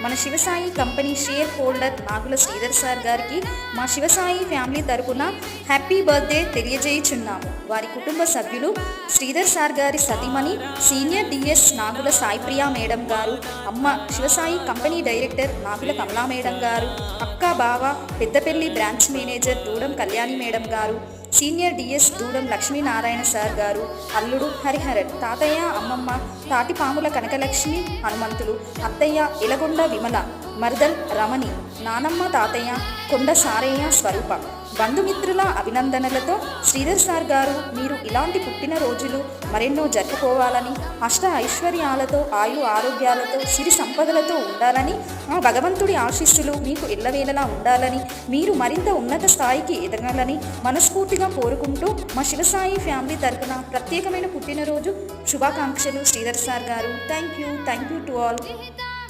మన Shivasai company share holder Nagula Sridhar sir గారికి మా శివసాయి ఫ్యామిలీ తరపున హ్యాపీ బర్త్డే తెలియజేయుచున్నాము. వారి కుటుంబ సభ్యులు శ్రీధర్ సార్ గారి సతీమణి senior DS Nagula Saipriya madam గారు, అమ్మ Shivasai company director Nagula Kamala madam గారు, అక్క బావ Peddapalli branch manager Dudam Kalyani madam గారు, senior DS Dudam Lakshminarayana sir గారు, అల్లుడు హరిహరన్, తాతయ్య అమ్మమ్మ తాటిపాముల కనకలక్ష్మి హనుమంతులు, అత్తయ్య ఇలగొండ విమల, మర్దల్ రమణి, నానమ్మ తాతయ్య కొండ సారయ్య స్వరూప. బంధుమిత్రుల అభినందనలతో శ్రీధర్ సార్ గారు మీరు ఇలాంటి పుట్టినరోజులు మరెన్నో జరుపుకోవాలని, అష్ట ఐశ్వర్యాలతో ఆయు ఆరోగ్యాలతో సిరి సంపదలతో ఉండాలని, ఆ భగవంతుడి ఆశీస్సులు మీకు ఎల్లవేళలా ఉండాలని, మీరు మరింత ఉన్నత స్థాయికి ఎదగాలని మనస్ఫూర్తిగా కోరుకుంటూ మా శివసాయి ఫ్యామిలీ తరపున ప్రత్యేకమైన పుట్టినరోజు శుభాకాంక్షలు శ్రీధర్ సార్ గారు. Thank you to all.